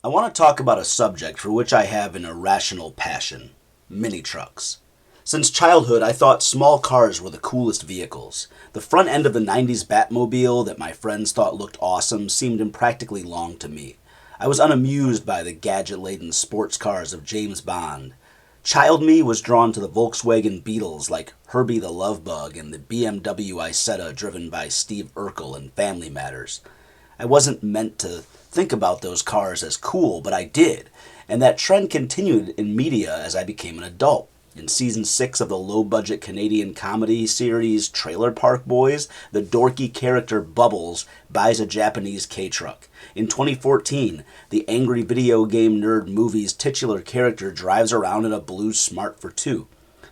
I want to talk about a subject for which I have an irrational passion: mini trucks. Since childhood, I thought small cars were the coolest vehicles. The front end of the 90s Batmobile that my friends thought looked awesome seemed impractically long to me. I was unamused by the gadget-laden sports cars of James Bond. Child me was drawn to the Volkswagen Beetles like Herbie the Love Bug and the BMW Isetta driven by Steve Urkel in Family Matters. I wasn't meant to think about those cars as cool, but I did, and that trend continued in media as I became an adult. In season 6 of the low-budget Canadian comedy series Trailer Park Boys, the dorky character Bubbles buys a Japanese K-truck. In 2014, the angry video game nerd movie's titular character drives around in a blue Smart for Two.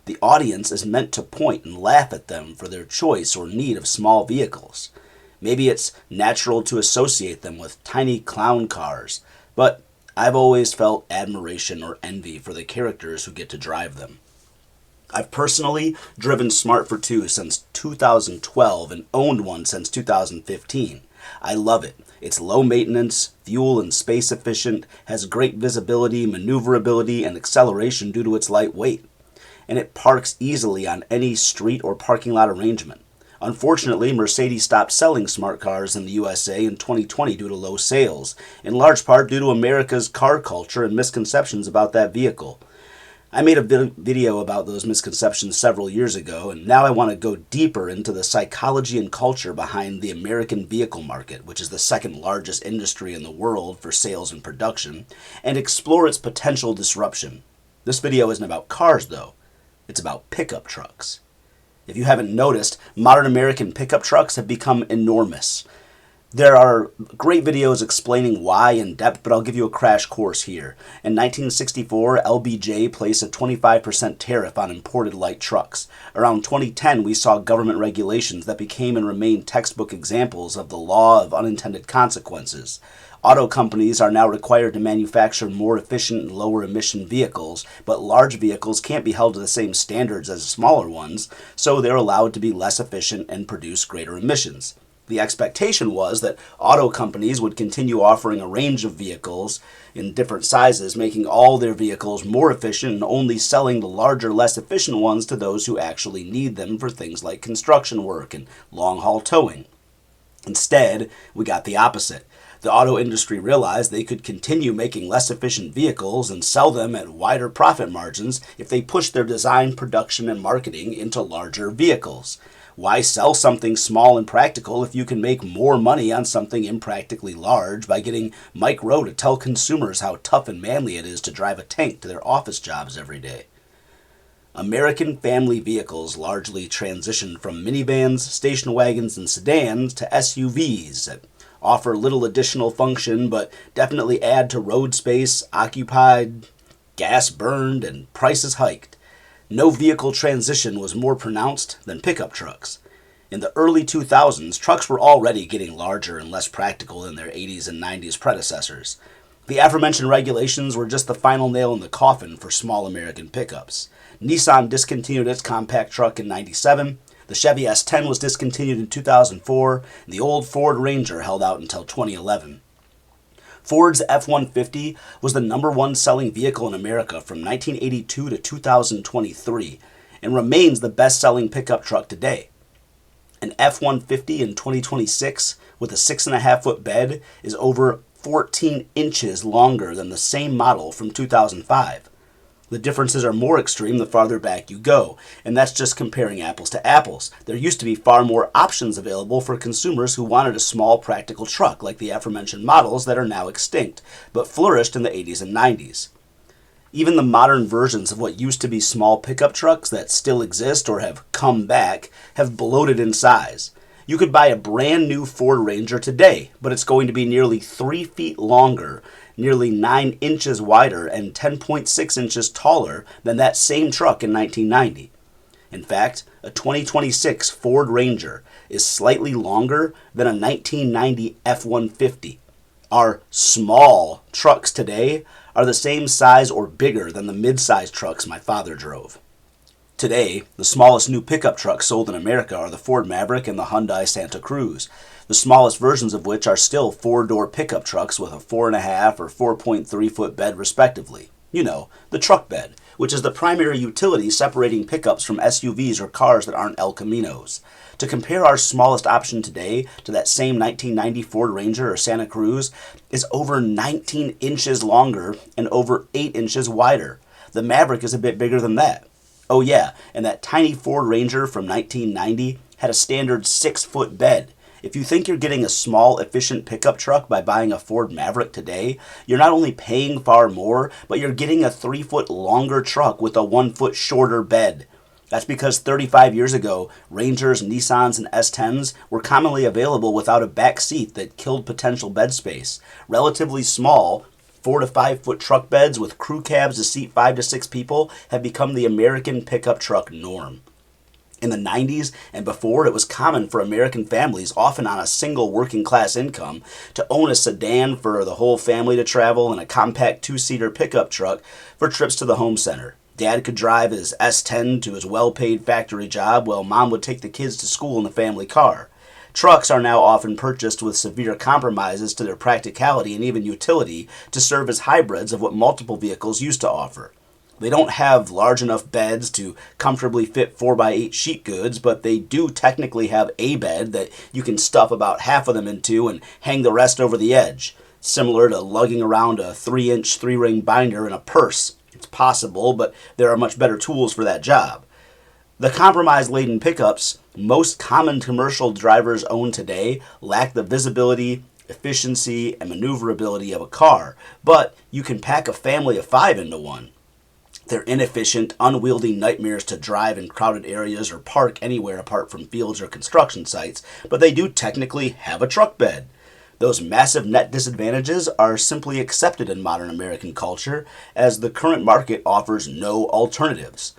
The audience is meant to point and laugh at them for their choice or need of small vehicles. Maybe it's natural to associate them with tiny clown cars, but I've always felt admiration or envy for the characters who get to drive them. I've personally driven Smart for Two since 2012 and owned one since 2015. I love it. It's low maintenance, fuel and space efficient, has great visibility, maneuverability, and acceleration due to its light weight. And it parks easily on any street or parking lot arrangement. Unfortunately, Mercedes stopped selling smart cars in the USA in 2020 due to low sales, in large part due to America's car culture and misconceptions about that vehicle. I made a video about those misconceptions several years ago, and now I want to go deeper into the psychology and culture behind the American vehicle market, which is the second largest industry in the world for sales and production, and explore its potential disruption. This video isn't about cars, though. It's about pickup trucks. If you haven't noticed, modern American pickup trucks have become enormous. There are great videos explaining why in depth, but I'll give you a crash course here. In 1964, LBJ placed a 25% tariff on imported light trucks. Around 2010, we saw government regulations that became and remain textbook examples of the law of unintended consequences. Auto companies are now required to manufacture more efficient and lower emission vehicles, but large vehicles can't be held to the same standards as smaller ones, so they're allowed to be less efficient and produce greater emissions. The expectation was that auto companies would continue offering a range of vehicles in different sizes, making all their vehicles more efficient and only selling the larger, less efficient ones to those who actually need them for things like construction work and long-haul towing. Instead, we got the opposite. The auto industry realized they could continue making less efficient vehicles and sell them at wider profit margins if they pushed their design, production, and marketing into larger vehicles. Why sell something small and practical if you can make more money on something impractically large by getting Mike Rowe to tell consumers how tough and manly it is to drive a tank to their office jobs every day? American family vehicles largely transitioned from minivans, station wagons, and sedans to SUVs that offer little additional function but definitely add to road space occupied, gas burned, and prices hiked. No vehicle transition was more pronounced than pickup trucks. In the early 2000s, trucks were already getting larger and less practical than their 80s and 90s predecessors. The aforementioned regulations were just the final nail in the coffin for small American pickups. Nissan discontinued its compact truck in '97, the Chevy S10 was discontinued in 2004, and the old Ford Ranger held out until 2011. Ford's F-150 was the number one selling vehicle in America from 1982 to 2023 and remains the best-selling pickup truck today. An F-150 in 2026 with a 6.5-foot bed is over 14 inches longer than the same model from 2005. The differences are more extreme the farther back you go, and that's just comparing apples to apples. There used to be far more options available for consumers who wanted a small practical truck like the aforementioned models that are now extinct, but flourished in the 80s and 90s. Even the modern versions of what used to be small pickup trucks that still exist or have come back have bloated in size. You could buy a brand new Ford Ranger today, but it's going to be nearly 3 feet longer, nearly 9 inches wider, and 10.6 inches taller than that same truck in 1990. In fact, a 2026 Ford Ranger is slightly longer than a 1990 F-150. Our small trucks today are the same size or bigger than the mid-size trucks my father drove. Today, the smallest new pickup trucks sold in America are the Ford Maverick and the Hyundai Santa Cruz, the smallest versions of which are still four-door pickup trucks with a 4.5 or 4.3 foot bed respectively. You know, the truck bed, which is the primary utility separating pickups from SUVs or cars that aren't El Caminos. To compare our smallest option today to that same 1990 Ford Ranger or Santa Cruz is over 19 inches longer and over 8 inches wider. The Maverick is a bit bigger than that. Oh yeah, and that tiny Ford Ranger from 1990 had a standard 6-foot bed. If you think you're getting a small, efficient pickup truck by buying a Ford Maverick today, you're not only paying far more, but you're getting a 3-foot longer truck with a 1-foot shorter bed. That's because 35 years ago, Rangers, Nissans, and S10s were commonly available without a back seat that killed potential bed space. Relatively small, 4 to 5 foot truck beds with crew cabs to seat 5 to 6 people have become the American pickup truck norm. In the 90s and before, it was common for American families, often on a single working class income, to own a sedan for the whole family to travel and a compact 2-seater pickup truck for trips to the home center. Dad could drive his S10 to his well-paid factory job while Mom would take the kids to school in the family car. Trucks are now often purchased with severe compromises to their practicality and even utility to serve as hybrids of what multiple vehicles used to offer. They don't have large enough beds to comfortably fit 4x8 sheet goods, but they do technically have a bed that you can stuff about half of them into and hang the rest over the edge, similar to lugging around a 3-inch 3-ring binder in a purse. It's possible, but there are much better tools for that job. The compromise-laden pickups most common commercial drivers own today lack the visibility, efficiency, and maneuverability of a car, but you can pack a family of 5 into one. They're inefficient, unwieldy nightmares to drive in crowded areas or park anywhere apart from fields or construction sites, but they do technically have a truck bed. Those massive net disadvantages are simply accepted in modern American culture, as the current market offers no alternatives.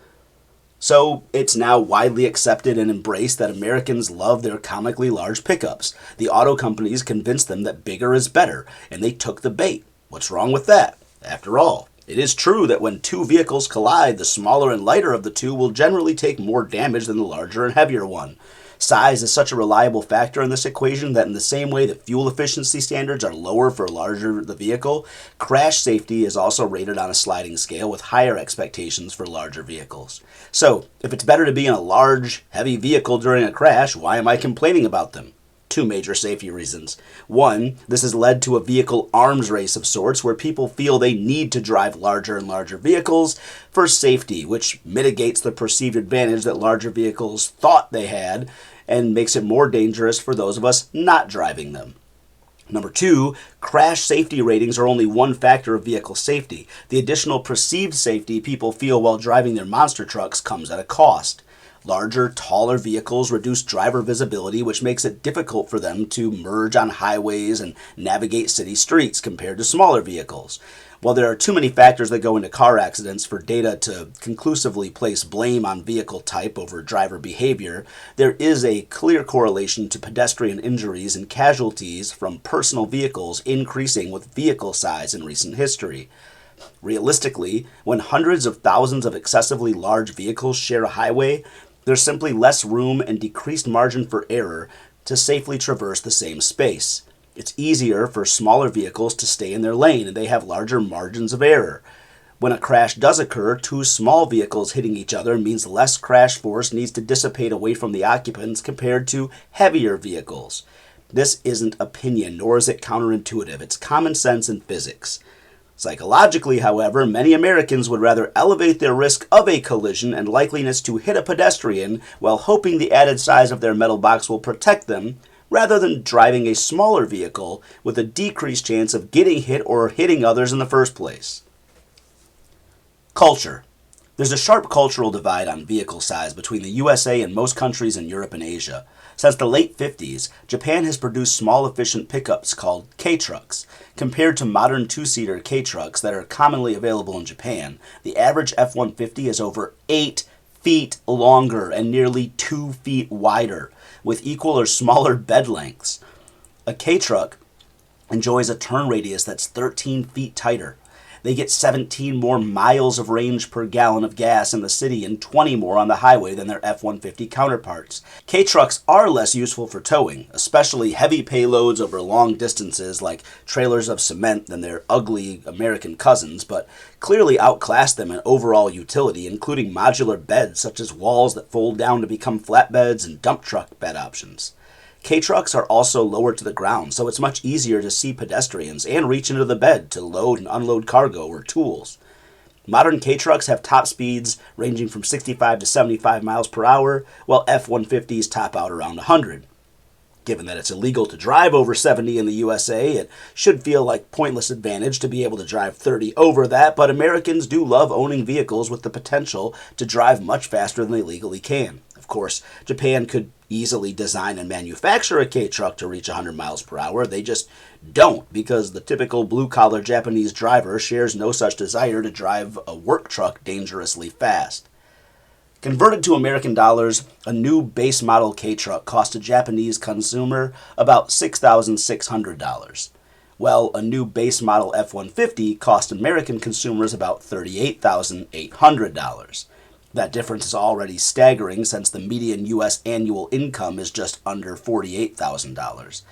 So it's now widely accepted and embraced that Americans love their comically large pickups. The auto companies convinced them that bigger is better, and they took the bait. What's wrong with that? After all, it is true that when two vehicles collide, the smaller and lighter of the two will generally take more damage than the larger and heavier one. Size is such a reliable factor in this equation that in the same way that fuel efficiency standards are lower for larger the vehicle, crash safety is also rated on a sliding scale with higher expectations for larger vehicles. So, if it's better to be in a large, heavy vehicle during a crash, why am I complaining about them? 2 major safety reasons. 1, this has led to a vehicle arms race of sorts where people feel they need to drive larger and larger vehicles for safety, which mitigates the perceived advantage that larger vehicles thought they had and makes it more dangerous for those of us not driving them. Number 2, crash safety ratings are only one factor of vehicle safety. The additional perceived safety people feel while driving their monster trucks comes at a cost. Larger, taller vehicles reduce driver visibility, which makes it difficult for them to merge on highways and navigate city streets compared to smaller vehicles. While there are too many factors that go into car accidents for data to conclusively place blame on vehicle type over driver behavior, there is a clear correlation to pedestrian injuries and casualties from personal vehicles increasing with vehicle size in recent history. Realistically, when hundreds of thousands of excessively large vehicles share a highway, there's simply less room and decreased margin for error to safely traverse the same space. It's easier for smaller vehicles to stay in their lane, and they have larger margins of error. When a crash does occur, 2 small vehicles hitting each other means less crash force needs to dissipate away from the occupants compared to heavier vehicles. This isn't opinion, nor is it counterintuitive. It's common sense and physics. Psychologically, however, many Americans would rather elevate their risk of a collision and likeliness to hit a pedestrian while hoping the added size of their metal box will protect them, rather than driving a smaller vehicle with a decreased chance of getting hit or hitting others in the first place. Culture. There's a sharp cultural divide on vehicle size between the USA and most countries in Europe and Asia. Since the late 50s, Japan has produced small, efficient pickups called K-trucks. Compared to modern 2-seater K-trucks that are commonly available in Japan, the average F-150 is over 8 feet longer and nearly 2 feet wider, with equal or smaller bed lengths. A K-truck enjoys a turn radius that's 13 feet tighter. They get 17 more miles of range per gallon of gas in the city and 20 more on the highway than their F-150 counterparts. K-trucks are less useful for towing, especially heavy payloads over long distances like trailers of cement than their ugly American cousins, but clearly outclass them in overall utility, including modular beds such as walls that fold down to become flatbeds and dump truck bed options. K-trucks are also lower to the ground, so it's much easier to see pedestrians and reach into the bed to load and unload cargo or tools. Modern K-trucks have top speeds ranging from 65 to 75 miles per hour, while F-150s top out around 100. Given that it's illegal to drive over 70 in the USA, it should feel like pointless advantage to be able to drive 30 over that, but Americans do love owning vehicles with the potential to drive much faster than they legally can. Of course, Japan could easily design and manufacture a K-truck to reach 100 miles per hour. They just don't, because the typical blue-collar Japanese driver shares no such desire to drive a work truck dangerously fast. Converted to American dollars, a new base model K-truck cost a Japanese consumer about $6,600. Well, a new base model F-150 cost American consumers about $38,800. That difference is already staggering since the median U.S. annual income is just under $48,000.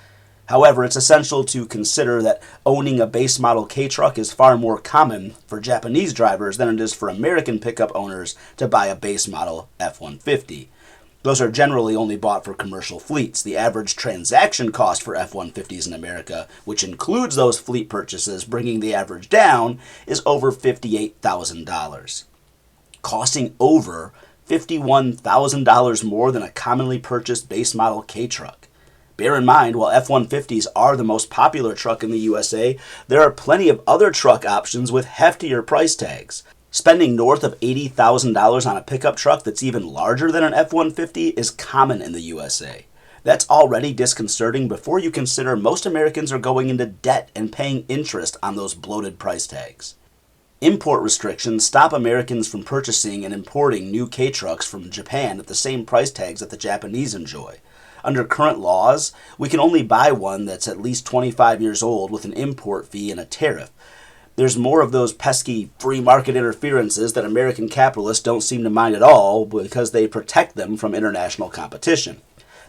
However, it's essential to consider that owning a base model K-truck is far more common for Japanese drivers than it is for American pickup owners to buy a base model F-150. Those are generally only bought for commercial fleets. The average transaction cost for F-150s in America, which includes those fleet purchases, bringing the average down, is over $58,000. Costing over $51,000 more than a commonly purchased base model K-truck. Bear in mind, while F-150s are the most popular truck in the USA, there are plenty of other truck options with heftier price tags. Spending north of $80,000 on a pickup truck that's even larger than an F-150 is common in the USA. That's already disconcerting before you consider most Americans are going into debt and paying interest on those bloated price tags. Import restrictions stop Americans from purchasing and importing new K-trucks from Japan at the same price tags that the Japanese enjoy. Under current laws, we can only buy one that's at least 25 years old with an import fee and a tariff. There's more of those pesky free market interferences that American capitalists don't seem to mind at all because they protect them from international competition.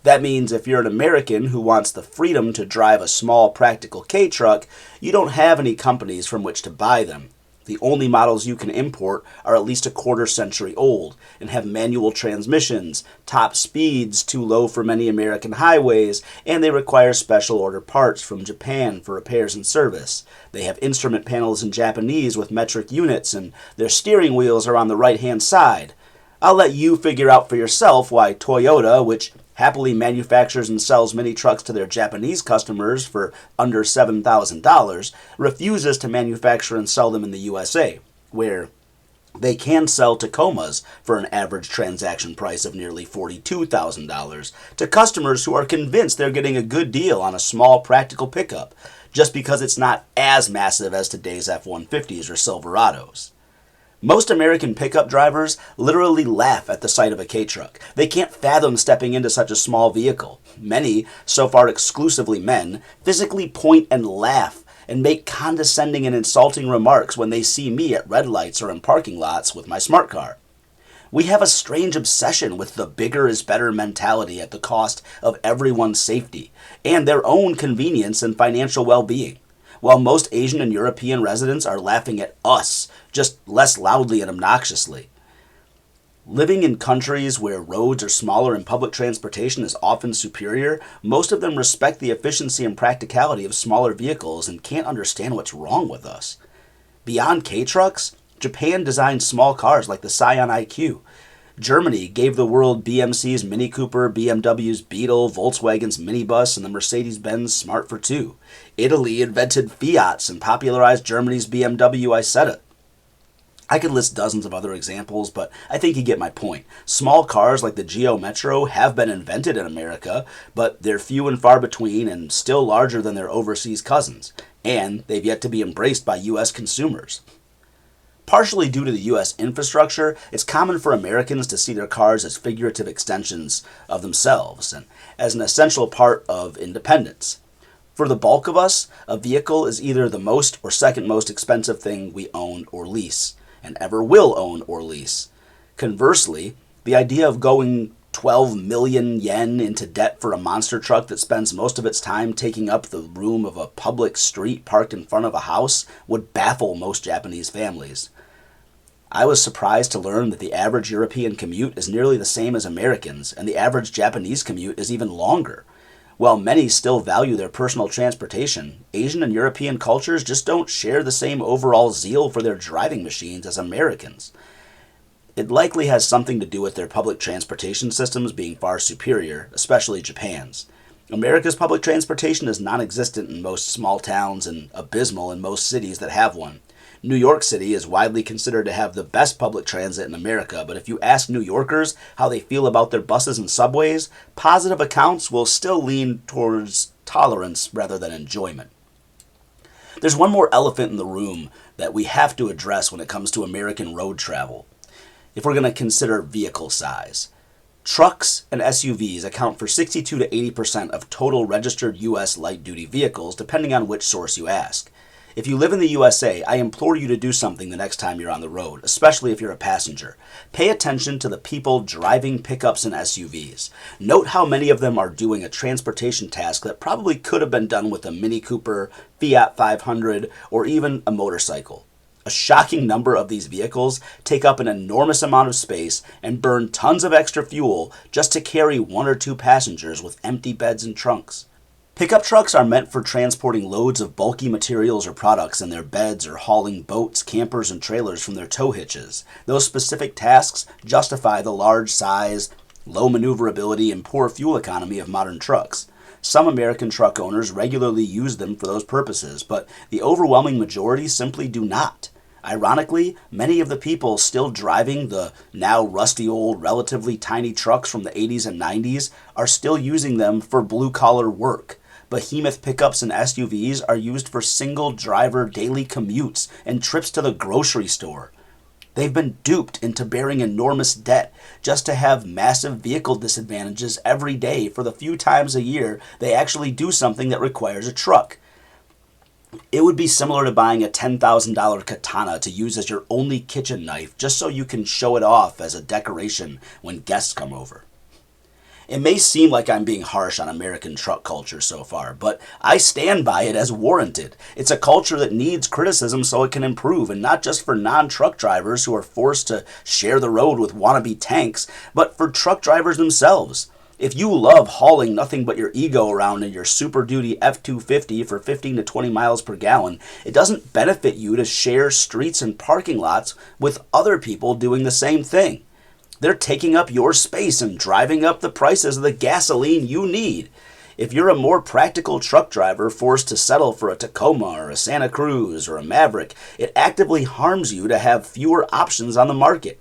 That means if you're an American who wants the freedom to drive a small practical K-truck, you don't have any companies from which to buy them. The only models you can import are at least a quarter century old and have manual transmissions, top speeds too low for many American highways, and they require special order parts from Japan for repairs and service. They have instrument panels in Japanese with metric units, and their steering wheels are on the right-hand side. I'll let you figure out for yourself why Toyota, which happily manufactures and sells many trucks to their Japanese customers for under $7,000, refuses to manufacture and sell them in the USA, where they can sell Tacomas for an average transaction price of nearly $42,000 to customers who are convinced they're getting a good deal on a small practical pickup, just because it's not as massive as today's F-150s or Silverados. Most American pickup drivers literally laugh at the sight of a K-truck. They can't fathom stepping into such a small vehicle. Many, so far exclusively men, physically point and laugh and make condescending and insulting remarks when they see me at red lights or in parking lots with my smart car. We have a strange obsession with the bigger is better mentality at the cost of everyone's safety and their own convenience and financial well-being. While most Asian and European residents are laughing at us, just less loudly and obnoxiously. Living in countries where roads are smaller and public transportation is often superior, most of them respect the efficiency and practicality of smaller vehicles and can't understand what's wrong with us. Beyond K-trucks, Japan designed small cars like the Scion IQ. Germany gave the world BMC's Mini Cooper, BMW's Beetle, Volkswagen's Minibus, and the Mercedes-Benz Smart for Two. Italy invented Fiats and popularized Germany's BMW Isetta. I could list dozens of other examples, but I think you get my point. Small cars like the Geo Metro have been invented in America, but they're few and far between and still larger than their overseas cousins, and they've yet to be embraced by U.S. consumers. Partially due to the U.S. infrastructure, it's common for Americans to see their cars as figurative extensions of themselves and as an essential part of independence. For the bulk of us, a vehicle is either the most or second most expensive thing we own or lease, and ever will own or lease. Conversely, the idea of going 12 million yen into debt for a monster truck that spends most of its time taking up the room of a public street parked in front of a house would baffle most Japanese families. I was surprised to learn that the average European commute is nearly the same as Americans, and the average Japanese commute is even longer. While many still value their personal transportation, Asian and European cultures just don't share the same overall zeal for their driving machines as Americans. It likely has something to do with their public transportation systems being far superior, especially Japan's. America's public transportation is non-existent in most small towns and abysmal in most cities that have one. New York City is widely considered to have the best public transit in America, but if you ask New Yorkers how they feel about their buses and subways, positive accounts will still lean towards tolerance rather than enjoyment. There's one more elephant in the room that we have to address when it comes to American road travel, if we're going to consider vehicle size. Trucks and SUVs account for 62 to 80% of total registered U.S. light-duty vehicles, depending on which source you ask. If you live in the USA, I implore you to do something the next time you're on the road, especially if you're a passenger. Pay attention to the people driving pickups and SUVs. Note how many of them are doing a transportation task that probably could have been done with a Mini Cooper, Fiat 500, or even a motorcycle. A shocking number of these vehicles take up an enormous amount of space and burn tons of extra fuel just to carry one or two passengers with empty beds and trunks. Pickup trucks are meant for transporting loads of bulky materials or products in their beds or hauling boats, campers, and trailers from their tow hitches. Those specific tasks justify the large size, low maneuverability, and poor fuel economy of modern trucks. Some American truck owners regularly use them for those purposes, but the overwhelming majority simply do not. Ironically, many of the people still driving the now rusty old, relatively tiny trucks from the 80s and 90s are still using them for blue-collar work. Behemoth pickups and SUVs are used for single-driver daily commutes and trips to the grocery store. They've been duped into bearing enormous debt just to have massive vehicle disadvantages every day for the few times a year they actually do something that requires a truck. It would be similar to buying a $10,000 katana to use as your only kitchen knife just so you can show it off as a decoration when guests come over. It may seem like I'm being harsh on American truck culture so far, but I stand by it as warranted. It's a culture that needs criticism so it can improve, and not just for non-truck drivers who are forced to share the road with wannabe tanks, but for truck drivers themselves. If you love hauling nothing but your ego around in your Super Duty F-250 for 15 to 20 miles per gallon, it doesn't benefit you to share streets and parking lots with other people doing the same thing. They're taking up your space and driving up the prices of the gasoline you need. If you're a more practical truck driver forced to settle for a Tacoma or a Santa Cruz or a Maverick, it actively harms you to have fewer options on the market.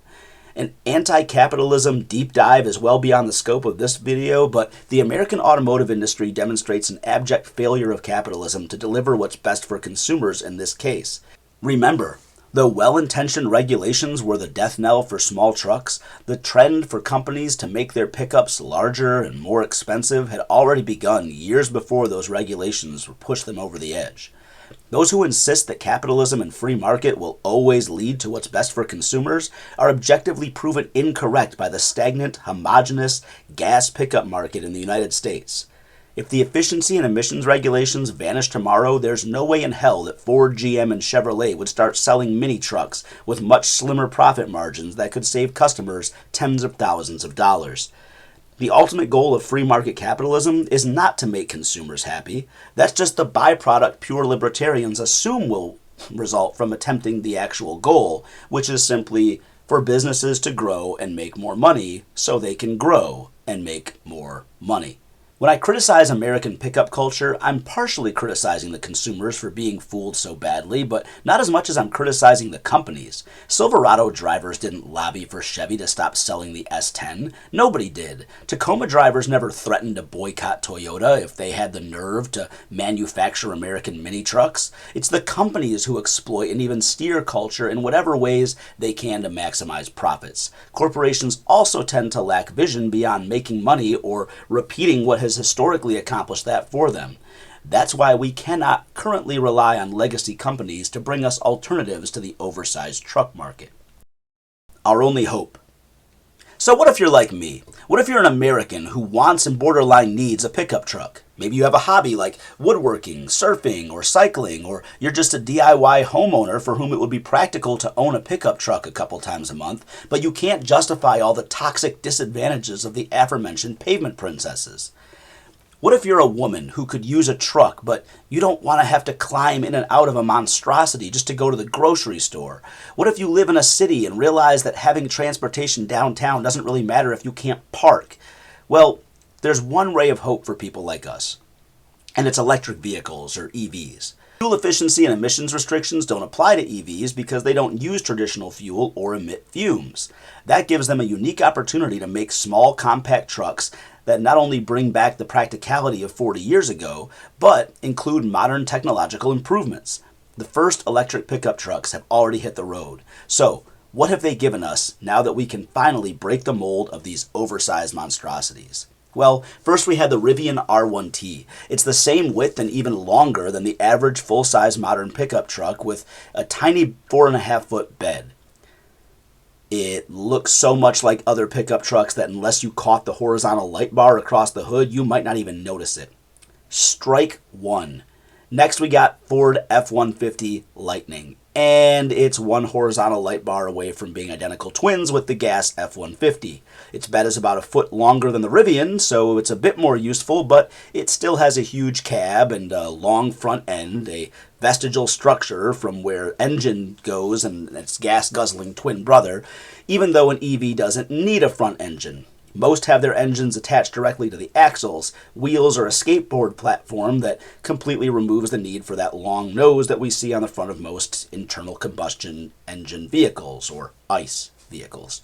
An anti-capitalism deep dive is well beyond the scope of this video, but the American automotive industry demonstrates an abject failure of capitalism to deliver what's best for consumers in this case. Remember, though well-intentioned regulations were the death knell for small trucks, the trend for companies to make their pickups larger and more expensive had already begun years before those regulations pushed them over the edge. Those who insist that capitalism and free market will always lead to what's best for consumers are objectively proven incorrect by the stagnant, homogeneous gas pickup market in the United States. If the efficiency and emissions regulations vanish tomorrow, there's no way in hell that Ford, GM, and Chevrolet would start selling mini trucks with much slimmer profit margins that could save customers tens of thousands of dollars. The ultimate goal of free market capitalism is not to make consumers happy. That's just the byproduct pure libertarians assume will result from attempting the actual goal, which is simply for businesses to grow and make more money so they can grow and make more money. When I criticize American pickup culture, I'm partially criticizing the consumers for being fooled so badly, but not as much as I'm criticizing the companies. Silverado drivers didn't lobby for Chevy to stop selling the S10. Nobody did. Tacoma drivers never threatened to boycott Toyota if they had the nerve to manufacture American mini trucks. It's the companies who exploit and even steer culture in whatever ways they can to maximize profits. Corporations also tend to lack vision beyond making money or repeating what has historically accomplished that for them. That's why we cannot currently rely on legacy companies to bring us alternatives to the oversized truck market. Our only hope. So what if you're like me? What if you're an American who wants and borderline needs a pickup truck? Maybe you have a hobby like woodworking, surfing, or cycling, or you're just a DIY homeowner for whom it would be practical to own a pickup truck a couple times a month, but you can't justify all the toxic disadvantages of the aforementioned pavement princesses. What if you're a woman who could use a truck, but you don't want to have to climb in and out of a monstrosity just to go to the grocery store? What if you live in a city and realize that having transportation downtown doesn't really matter if you can't park? Well, there's one ray of hope for people like us, and it's electric vehicles, or EVs. Fuel efficiency and emissions restrictions don't apply to EVs because they don't use traditional fuel or emit fumes. That gives them a unique opportunity to make small, compact trucks that not only bring back the practicality of 40 years ago, but include modern technological improvements. The first electric pickup trucks have already hit the road. So, what have they given us now that we can finally break the mold of these oversized monstrosities? Well, first we had the Rivian R1T. It's the same width and even longer than the average full-size modern pickup truck with a tiny 4.5-foot bed. It looks so much like other pickup trucks that unless you caught the horizontal light bar across the hood, you might not even notice it. Strike one. Next we got Ford F-150 Lightning, and it's one horizontal light bar away from being identical twins with the gas F-150. Its bed is about a foot longer than the Rivian, so it's a bit more useful, but it still has a huge cab and a long front end, a vestigial structure from where engine goes and its gas-guzzling twin brother, even though an EV doesn't need a front engine. Most have their engines attached directly to the axles, wheels, or a skateboard platform that completely removes the need for that long nose that we see on the front of most internal combustion engine vehicles, or ICE vehicles.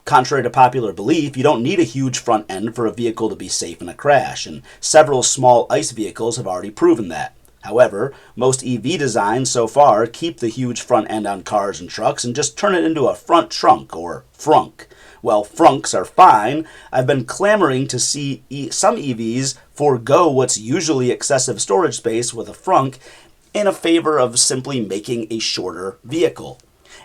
Contrary to popular belief, you don't need a huge front end for a vehicle to be safe in a crash, and several small ICE vehicles have already proven that. However, most EV designs so far keep the huge front end on cars and trucks and just turn it into a front trunk, or frunk. Well, frunks are fine. I've been clamoring to see some EVs forego what's usually excessive storage space with a frunk in a favor of simply making a shorter vehicle.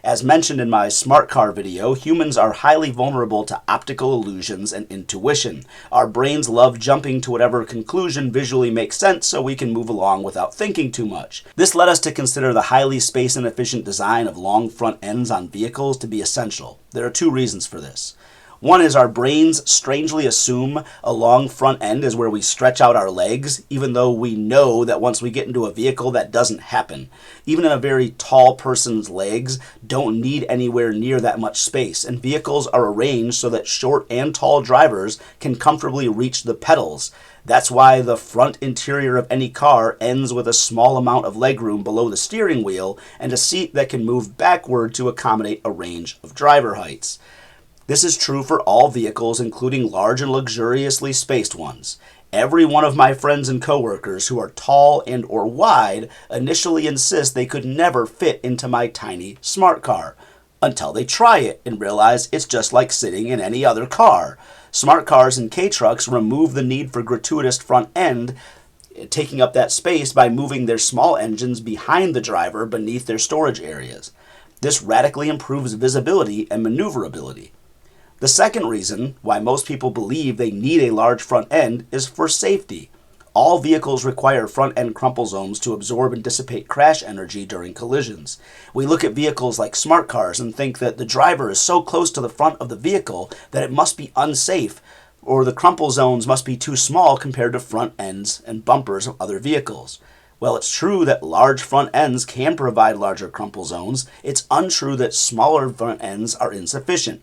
As mentioned in my smart car video, humans are highly vulnerable to optical illusions and intuition. Our brains love jumping to whatever conclusion visually makes sense so we can move along without thinking too much. This led us to consider the highly space inefficient design of long front ends on vehicles to be essential. There are two reasons for this. One is our brains strangely assume a long front end is where we stretch out our legs, even though we know that once we get into a vehicle that doesn't happen. Even a very tall person's legs don't need anywhere near that much space, and vehicles are arranged so that short and tall drivers can comfortably reach the pedals. That's why the front interior of any car ends with a small amount of legroom below the steering wheel and a seat that can move backward to accommodate a range of driver heights. This is true for all vehicles, including large and luxuriously spaced ones. Every one of my friends and coworkers who are tall and or wide initially insist they could never fit into my tiny smart car, until they try it and realize it's just like sitting in any other car. Smart cars and K-trucks remove the need for gratuitous front end, taking up that space by moving their small engines behind the driver beneath their storage areas. This radically improves visibility and maneuverability. The second reason why most people believe they need a large front end is for safety. All vehicles require front end crumple zones to absorb and dissipate crash energy during collisions. We look at vehicles like smart cars and think that the driver is so close to the front of the vehicle that it must be unsafe, or the crumple zones must be too small compared to front ends and bumpers of other vehicles. Well, it's true that large front ends can provide larger crumple zones. It's untrue that smaller front ends are insufficient.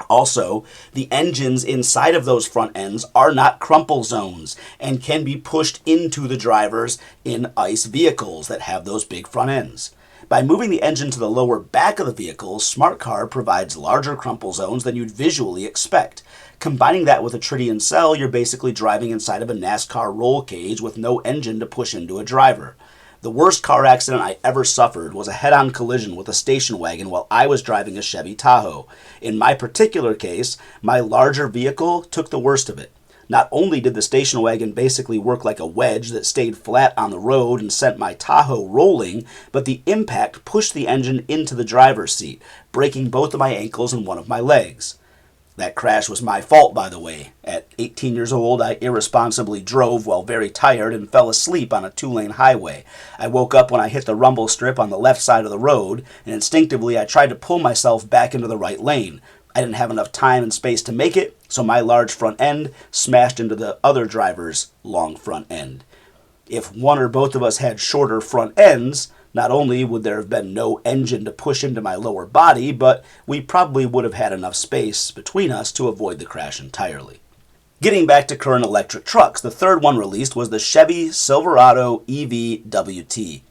Also, the engines inside of those front ends are not crumple zones and can be pushed into the drivers in ICE vehicles that have those big front ends. By moving the engine to the lower back of the vehicle, Smart Car provides larger crumple zones than you'd visually expect. Combining that with a tritium cell, you're basically driving inside of a NASCAR roll cage with no engine to push into a driver. The worst car accident I ever suffered was a head-on collision with a station wagon while I was driving a Chevy Tahoe. In my particular case, my larger vehicle took the worst of it. Not only did the station wagon basically work like a wedge that stayed flat on the road and sent my Tahoe rolling, but the impact pushed the engine into the driver's seat, breaking both of my ankles and one of my legs. That crash was my fault, by the way. At 18 years old, I irresponsibly drove while very tired and fell asleep on a 2-lane highway. I woke up when I hit the rumble strip on the left side of the road, and instinctively I tried to pull myself back into the right lane. I didn't have enough time and space to make it, so my large front end smashed into the other driver's long front end. If one or both of us had shorter front ends, not only would there have been no engine to push into my lower body, but we probably would have had enough space between us to avoid the crash entirely. Getting back to current electric trucks, the third one released was the Chevy Silverado EV WT,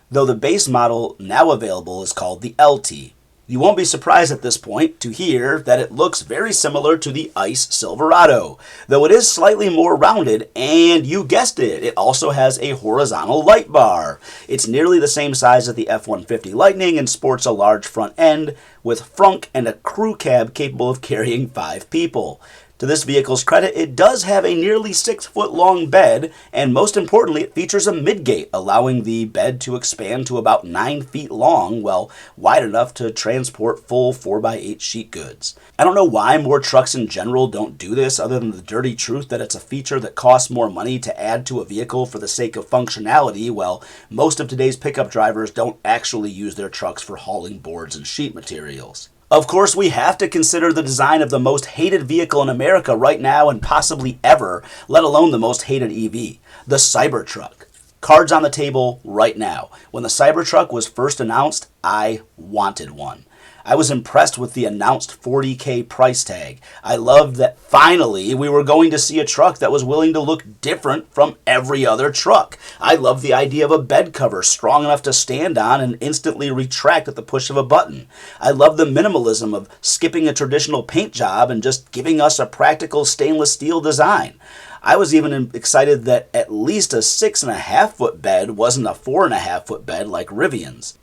though the base model now available is called the LT. You won't be surprised at this point to hear that it looks very similar to the ICE Silverado, though it is slightly more rounded, and you guessed it, it also has a horizontal light bar. It's nearly the same size as the F-150 Lightning and sports a large front end with frunk and a crew cab capable of carrying 5 people. To this vehicle's credit, it does have a nearly 6-foot-long bed, and most importantly, it features a midgate, allowing the bed to expand to about 9 feet long, while wide enough to transport full 4x8 sheet goods. I don't know why more trucks in general don't do this, other than the dirty truth that it's a feature that costs more money to add to a vehicle for the sake of functionality, while most of today's pickup drivers don't actually use their trucks for hauling boards and sheet materials. Of course, we have to consider the design of the most hated vehicle in America right now and possibly ever, let alone the most hated EV, the Cybertruck. Cards on the table right now. When the Cybertruck was first announced, I wanted one. I was impressed with the announced $40,000 price tag. I loved that finally we were going to see a truck that was willing to look different from every other truck. I loved the idea of a bed cover strong enough to stand on and instantly retract at the push of a button. I loved the minimalism of skipping a traditional paint job and just giving us a practical stainless steel design. I was even excited that at least a 6.5-foot bed wasn't a 4.5-foot bed like Rivian's.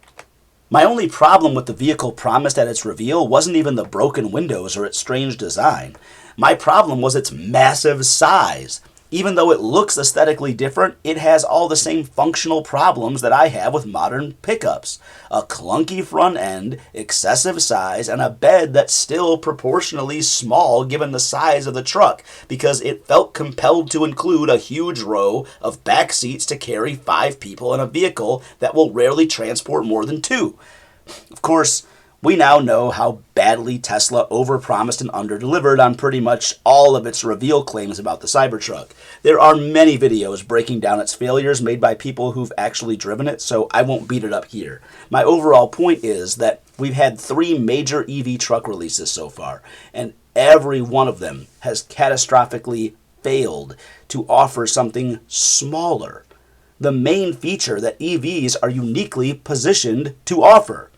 My only problem with the vehicle promised at its reveal wasn't even the broken windows or its strange design. My problem was its massive size. Even though it looks aesthetically different, it has all the same functional problems that I have with modern pickups. A clunky front end, excessive size, and a bed that's still proportionally small given the size of the truck, because it felt compelled to include a huge row of back seats to carry 5 people in a vehicle that will rarely transport more than 2. Of course, we now know how badly Tesla overpromised and underdelivered on pretty much all of its reveal claims about the Cybertruck. There are many videos breaking down its failures made by people who've actually driven it, so I won't beat it up here. My overall point is that we've had 3 major EV truck releases so far, and every one of them has catastrophically failed to offer something smaller. The main feature that EVs are uniquely positioned to offer.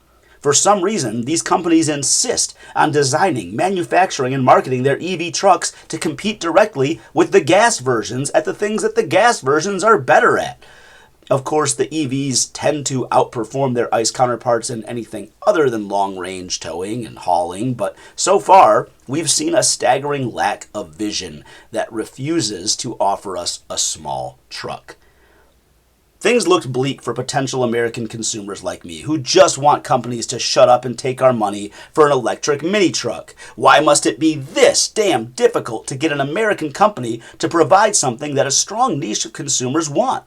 For some reason, these companies insist on designing, manufacturing, and marketing their EV trucks to compete directly with the gas versions at the things that the gas versions are better at. Of course, the EVs tend to outperform their ICE counterparts in anything other than long-range towing and hauling, but so far, we've seen a staggering lack of vision that refuses to offer us a small truck. Things looked bleak for potential American consumers like me, who just want companies to shut up and take our money for an electric mini truck. Why must it be this damn difficult to get an American company to provide something that a strong niche of consumers want?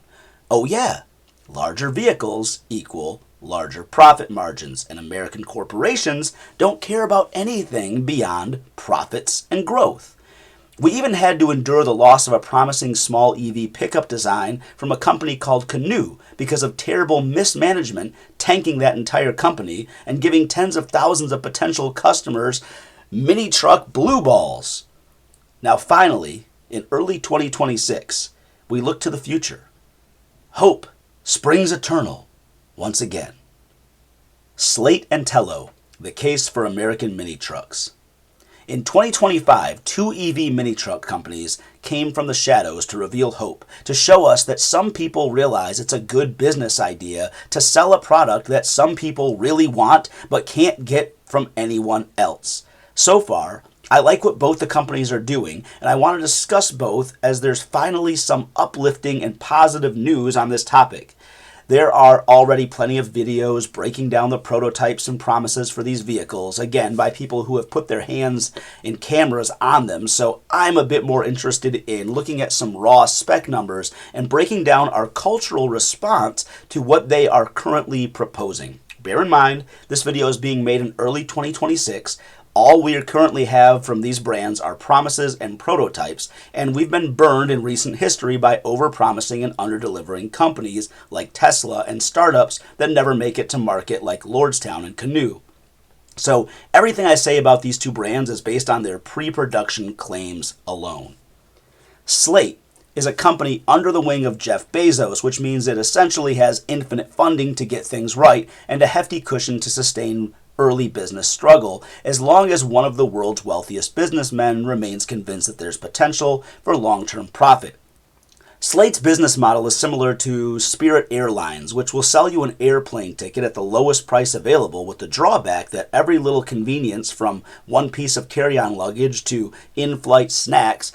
Oh yeah, larger vehicles equal larger profit margins, and American corporations don't care about anything beyond profits and growth. We even had to endure the loss of a promising small EV pickup design from a company called Canoe because of terrible mismanagement tanking that entire company and giving tens of thousands of potential customers mini truck blue balls. Now finally, in early 2026, we look to the future. Hope springs eternal once again. Slate and Telo, the case for American mini trucks. In 2025, 2 EV mini truck companies came from the shadows to reveal hope, to show us that some people realize it's a good business idea to sell a product that some people really want but can't get from anyone else. So far, I like what both the companies are doing, and I want to discuss both as there's finally some uplifting and positive news on this topic. There are already plenty of videos breaking down the prototypes and promises for these vehicles, again, by people who have put their hands and cameras on them, so I'm a bit more interested in looking at some raw spec numbers and breaking down our cultural response to what they are currently proposing. Bear in mind, this video is being made in early 2026. All we currently have from these brands are promises and prototypes, and we've been burned in recent history by over-promising and under-delivering companies like Tesla and startups that never make it to market like Lordstown and Canoo. So everything I say about these two brands is based on their pre-production claims alone. Slate is a company under the wing of Jeff Bezos, which means it essentially has infinite funding to get things right and a hefty cushion to sustain early business struggle, as long as one of the world's wealthiest businessmen remains convinced that there's potential for long-term profit. Slate's business model is similar to Spirit Airlines, which will sell you an airplane ticket at the lowest price available, with the drawback that every little convenience, from one piece of carry-on luggage to in-flight snacks,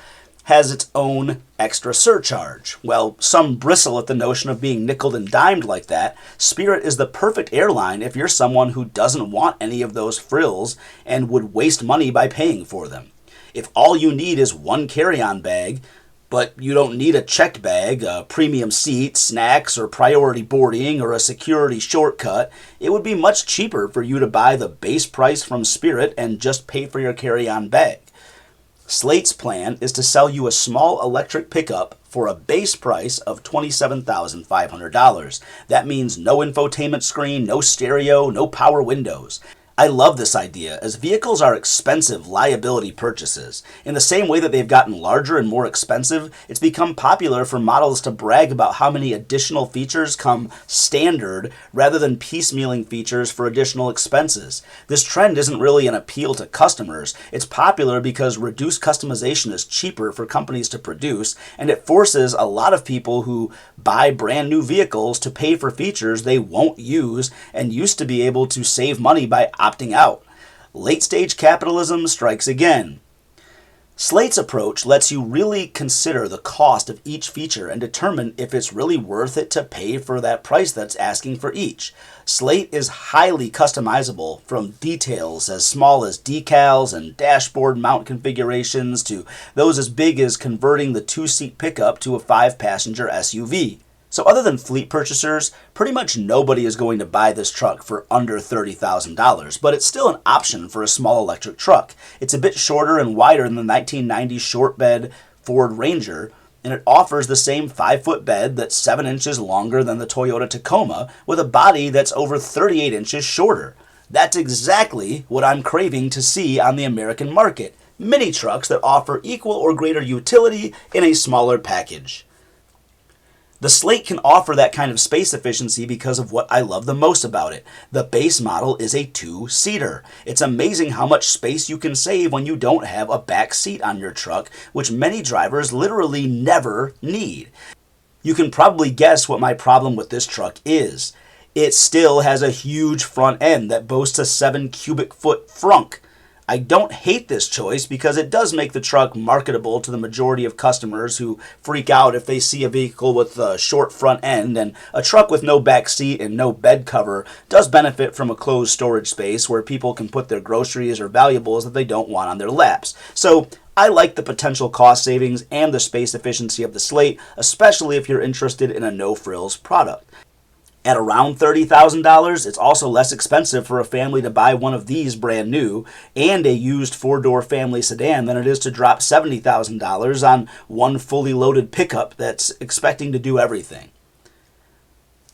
has its own extra surcharge. Well, some bristle at the notion of being nickeled and dimed like that. Spirit is the perfect airline if you're someone who doesn't want any of those frills and would waste money by paying for them. If all you need is one carry-on bag, but you don't need a checked bag, a premium seat, snacks, or priority boarding, or a security shortcut, it would be much cheaper for you to buy the base price from Spirit and just pay for your carry-on bag. Slate's plan is to sell you a small electric pickup for a base price of $27,500. That means no infotainment screen, no stereo, no power windows. I love this idea, as vehicles are expensive liability purchases. In the same way that they've gotten larger and more expensive, it's become popular for models to brag about how many additional features come standard rather than piecemealing features for additional expenses. This trend isn't really an appeal to customers. It's popular because reduced customization is cheaper for companies to produce, and it forces a lot of people who buy brand new vehicles to pay for features they won't use and used to be able to save money by opting out. Late-stage capitalism strikes again. Slate's approach lets you really consider the cost of each feature and determine if it's really worth it to pay for that price that's asking for each. Slate is highly customizable, from details as small as decals and dashboard mount configurations to those as big as converting the two-seat pickup to a 5-passenger SUV. So other than fleet purchasers, pretty much nobody is going to buy this truck for under $30,000, but it's still an option for a small electric truck. It's a bit shorter and wider than the 1990 short bed Ford Ranger, and it offers the same 5-foot bed that's 7 inches longer than the Toyota Tacoma, with a body that's over 38 inches shorter. That's exactly what I'm craving to see on the American market: mini trucks that offer equal or greater utility in a smaller package. The Slate can offer that kind of space efficiency because of what I love the most about it. The base model is a 2-seater. It's amazing how much space you can save when you don't have a back seat on your truck, which many drivers literally never need. You can probably guess what my problem with this truck is. It still has a huge front end that boasts a 7 cubic foot frunk. I don't hate this choice because it does make the truck marketable to the majority of customers who freak out if they see a vehicle with a short front end, and a truck with no back seat and no bed cover does benefit from a closed storage space where people can put their groceries or valuables that they don't want on their laps. So I like the potential cost savings and the space efficiency of the Slate, especially if you're interested in a no-frills product. At around $30,000, it's also less expensive for a family to buy one of these brand new and a used 4-door family sedan than it is to drop $70,000 on one fully loaded pickup that's expecting to do everything.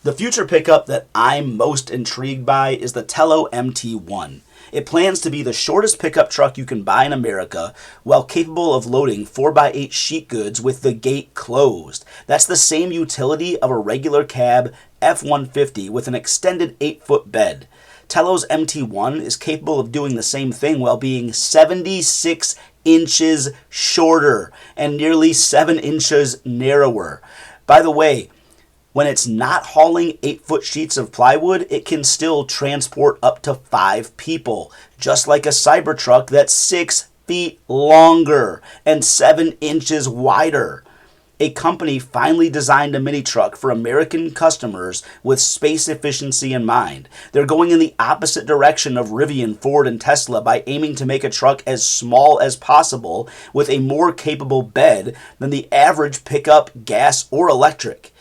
The future pickup that I'm most intrigued by is the Telo MT1. It plans to be the shortest pickup truck you can buy in America, while capable of loading 4x8 sheet goods with the gate closed. That's the same utility of a regular cab F-150 with an extended 8-foot bed. Telo's MT1 is capable of doing the same thing while being 76 inches shorter and nearly 7 inches narrower. By the way, when it's not hauling 8-foot sheets of plywood, it can still transport up to 5 people, just like a Cybertruck that's 6 feet longer and 7 inches wider. A company finally designed a mini truck for American customers with space efficiency in mind. They're going in the opposite direction of Rivian, Ford, and Tesla by aiming to make a truck as small as possible with a more capable bed than the average pickup, gas, or electric.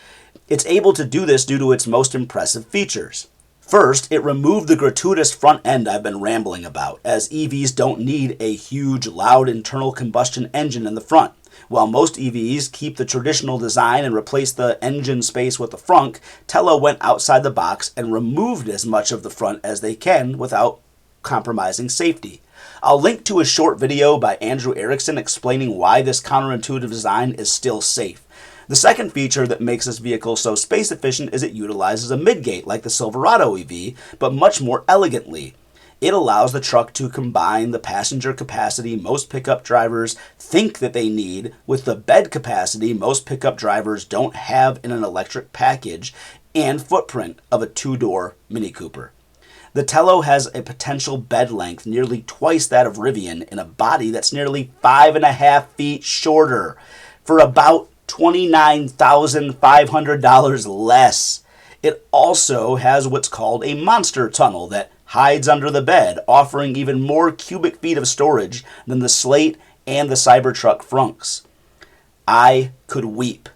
It's able to do this due to its most impressive features. First, it removed the gratuitous front end I've been rambling about, as EVs don't need a huge, loud internal combustion engine in the front. While most EVs keep the traditional design and replace the engine space with the frunk, Telo went outside the box and removed as much of the front as they can without compromising safety. I'll link to a short video by Andrew Erickson explaining why this counterintuitive design is still safe. The second feature that makes this vehicle so space efficient is it utilizes a midgate like the Silverado EV, but much more elegantly. It allows the truck to combine the passenger capacity most pickup drivers think that they need with the bed capacity most pickup drivers don't have in an electric package and footprint of a 2-door Mini Cooper. The Telo has a potential bed length nearly twice that of Rivian in a body that's nearly 5.5 feet shorter for about $29,500 less. It also has what's called a monster tunnel that hides under the bed, offering even more cubic feet of storage than the Slate and the Cybertruck frunks. I could weep.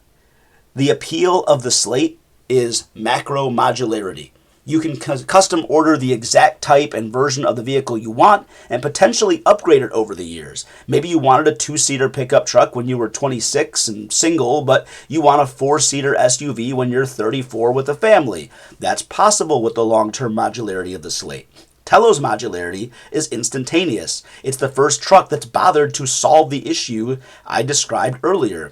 The appeal of the Slate is macro modularity. You can custom order the exact type and version of the vehicle you want and potentially upgrade it over the years. Maybe you wanted a 2-seater pickup truck when you were 26 and single, but you want a 4-seater SUV when you're 34 with a family. That's possible with the long-term modularity of the Slate. Telo's modularity is instantaneous. It's the first truck that's bothered to solve the issue I described earlier.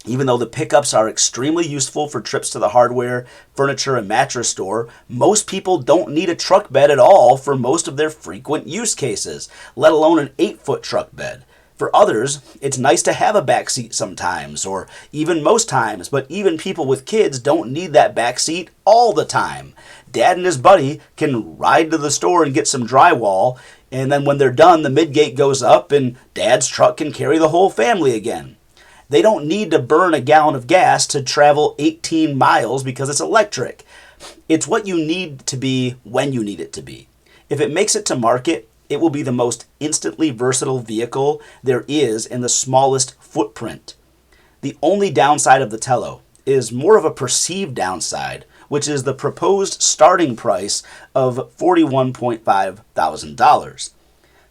Even though the pickups are extremely useful for trips to the hardware, furniture, and mattress store, most people don't need a truck bed at all for most of their frequent use cases, let alone an 8-foot truck bed. For others, it's nice to have a back seat sometimes, or even most times, but even people with kids don't need that back seat all the time. Dad and his buddy can ride to the store and get some drywall, and then when they're done, the midgate goes up and Dad's truck can carry the whole family again. They don't need to burn a gallon of gas to travel 18 miles because it's electric. It's what you need to be when you need it to be. If it makes it to market, it will be the most instantly versatile vehicle there is in the smallest footprint. The only downside of the Telo is more of a perceived downside, which is the proposed starting price of $41,500.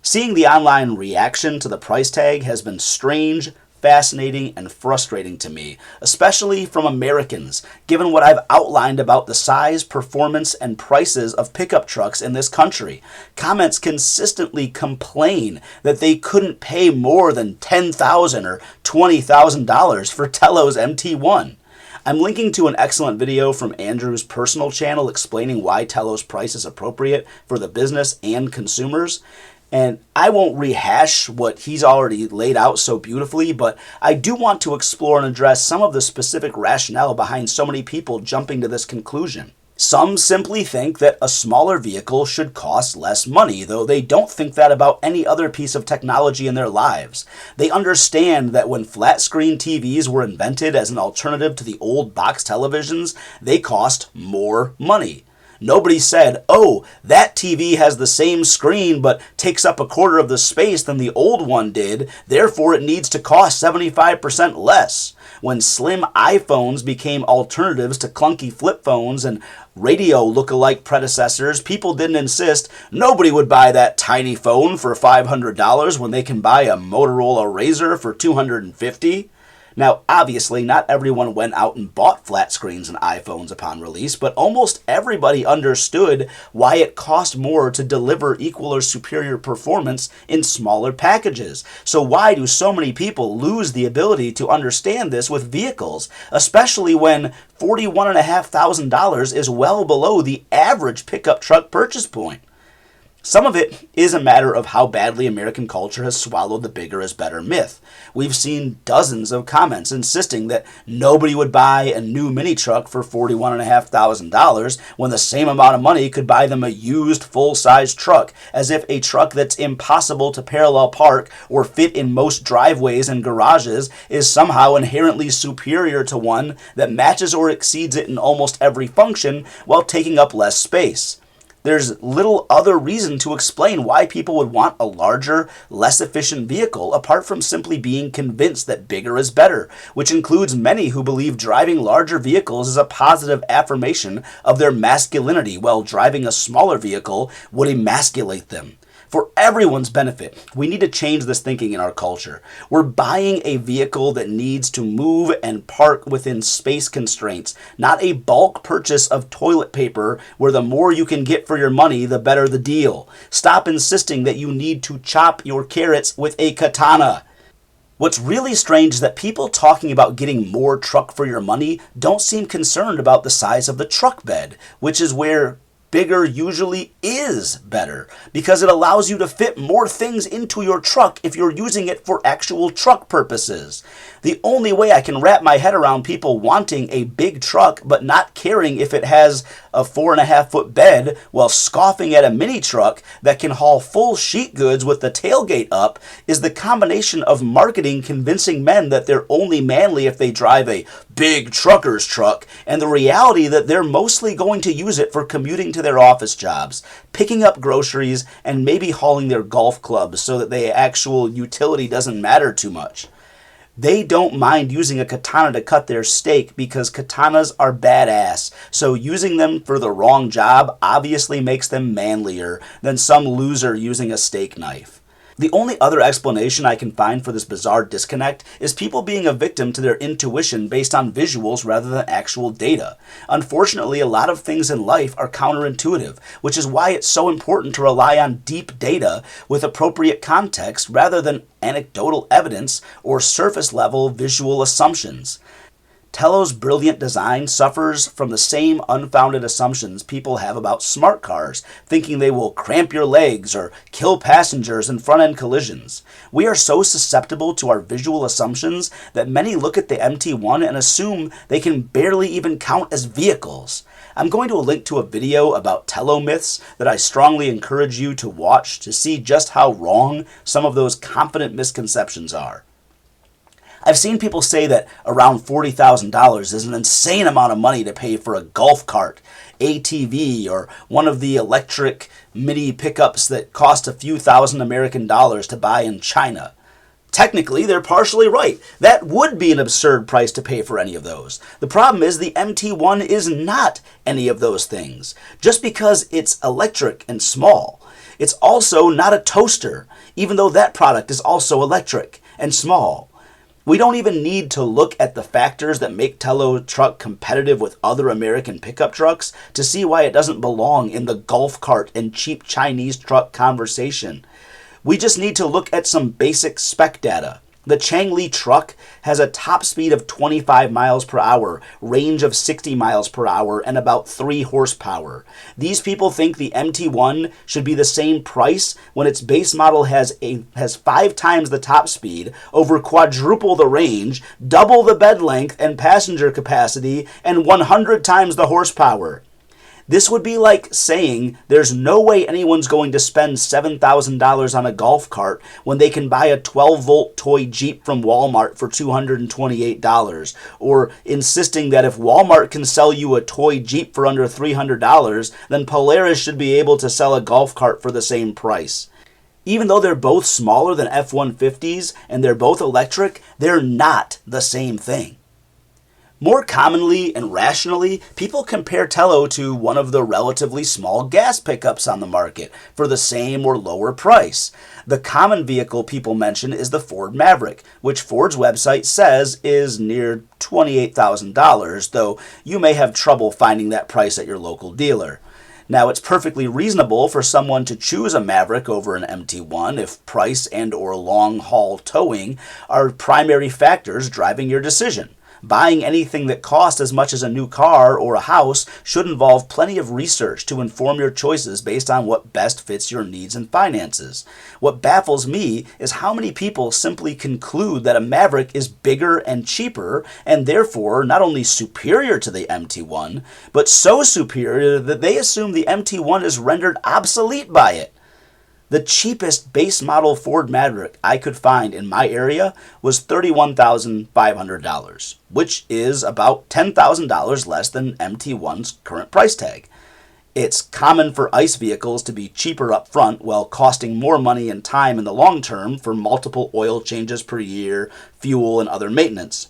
Seeing the online reaction to the price tag has been strange, fascinating, and frustrating to me, especially from Americans, given what I've outlined about the size, performance, and prices of pickup trucks in this country. Comments consistently complain that they couldn't pay more than $10,000 or $20,000 for Telo's MT1. I'm linking to an excellent video from Andrew's personal channel explaining why Telo's price is appropriate for the business and consumers. And I won't rehash what he's already laid out so beautifully, but I do want to explore and address some of the specific rationale behind so many people jumping to this conclusion. Some simply think that a smaller vehicle should cost less money, though they don't think that about any other piece of technology in their lives. They understand that when flat-screen TVs were invented as an alternative to the old box televisions, they cost more money. Nobody said, oh, that TV has the same screen but takes up a quarter of the space than the old one did, therefore it needs to cost 75% less. When slim iPhones became alternatives to clunky flip phones and radio look-alike predecessors, people didn't insist nobody would buy that tiny phone for $500 when they can buy a Motorola Razr for $250. Now, obviously, not everyone went out and bought flat screens and iPhones upon release, but almost everybody understood why it cost more to deliver equal or superior performance in smaller packages. So why do so many people lose the ability to understand this with vehicles, especially when $41,500 is well below the average pickup truck purchase point? Some of it is a matter of how badly American culture has swallowed the bigger is better myth. We've seen dozens of comments insisting that nobody would buy a new mini truck for $41,500 when the same amount of money could buy them a used full-size truck, as if a truck that's impossible to parallel park or fit in most driveways and garages is somehow inherently superior to one that matches or exceeds it in almost every function while taking up less space. There's little other reason to explain why people would want a larger, less efficient vehicle apart from simply being convinced that bigger is better, which includes many who believe driving larger vehicles is a positive affirmation of their masculinity, while driving a smaller vehicle would emasculate them. For everyone's benefit, we need to change this thinking in our culture. We're buying a vehicle that needs to move and park within space constraints, not a bulk purchase of toilet paper where the more you can get for your money, the better the deal. Stop insisting that you need to chop your carrots with a katana. What's really strange is that people talking about getting more truck for your money don't seem concerned about the size of the truck bed, which is where bigger usually is better, because it allows you to fit more things into your truck if you're using it for actual truck purposes. The only way I can wrap my head around people wanting a big truck but not caring if it has a 4.5-foot bed while scoffing at a mini truck that can haul full sheet goods with the tailgate up is the combination of marketing convincing men that they're only manly if they drive a big trucker's truck, and the reality that they're mostly going to use it for commuting to their office jobs, picking up groceries, and maybe hauling their golf clubs so that the actual utility doesn't matter too much. They don't mind using a katana to cut their steak because katanas are badass, so using them for the wrong job obviously makes them manlier than some loser using a steak knife. The only other explanation I can find for this bizarre disconnect is people being a victim to their intuition based on visuals rather than actual data. Unfortunately, a lot of things in life are counterintuitive, which is why it's so important to rely on deep data with appropriate context rather than anecdotal evidence or surface-level visual assumptions. Telo's brilliant design suffers from the same unfounded assumptions people have about smart cars, thinking they will cramp your legs or kill passengers in front-end collisions. We are so susceptible to our visual assumptions that many look at the MT1 and assume they can barely even count as vehicles. I'm going to link to a video about Telo myths that I strongly encourage you to watch to see just how wrong some of those confident misconceptions are. I've seen people say that around $40,000 is an insane amount of money to pay for a golf cart, ATV, or one of the electric mini pickups that cost a few thousand American dollars to buy in China. Technically, they're partially right. That would be an absurd price to pay for any of those. The problem is the MT1 is not any of those things, just because it's electric and small. It's also not a toaster, even though that product is also electric and small. We don't even need to look at the factors that make Telo truck competitive with other American pickup trucks to see why it doesn't belong in the golf cart and cheap Chinese truck conversation. We just need to look at some basic spec data. The Changli truck has a top speed of 25 miles per hour, range of 60 miles per hour, and about 3 horsepower. These people think the MT1 should be the same price when its base model has 5 times the top speed, over quadruple the range, double the bed length and passenger capacity, and 100 times the horsepower. This would be like saying there's no way anyone's going to spend $7,000 on a golf cart when they can buy a 12-volt toy Jeep from Walmart for $228, or insisting that if Walmart can sell you a toy Jeep for under $300, then Polaris should be able to sell a golf cart for the same price. Even though they're both smaller than F-150s and they're both electric, they're not the same thing. More commonly and rationally, people compare Telo to one of the relatively small gas pickups on the market for the same or lower price. The common vehicle people mention is the Ford Maverick, which Ford's website says is near $28,000, though you may have trouble finding that price at your local dealer. Now, it's perfectly reasonable for someone to choose a Maverick over an MT1 if price and or long-haul towing are primary factors driving your decision. Buying anything that costs as much as a new car or a house should involve plenty of research to inform your choices based on what best fits your needs and finances. What baffles me is how many people simply conclude that a Maverick is bigger and cheaper and therefore not only superior to the MT1, but so superior that they assume the MT1 is rendered obsolete by it. The cheapest base model Ford Maverick I could find in my area was $31,500, which is about $10,000 less than MT1's current price tag. It's common for ICE vehicles to be cheaper up front while costing more money and time in the long term for multiple oil changes per year, fuel, and other maintenance.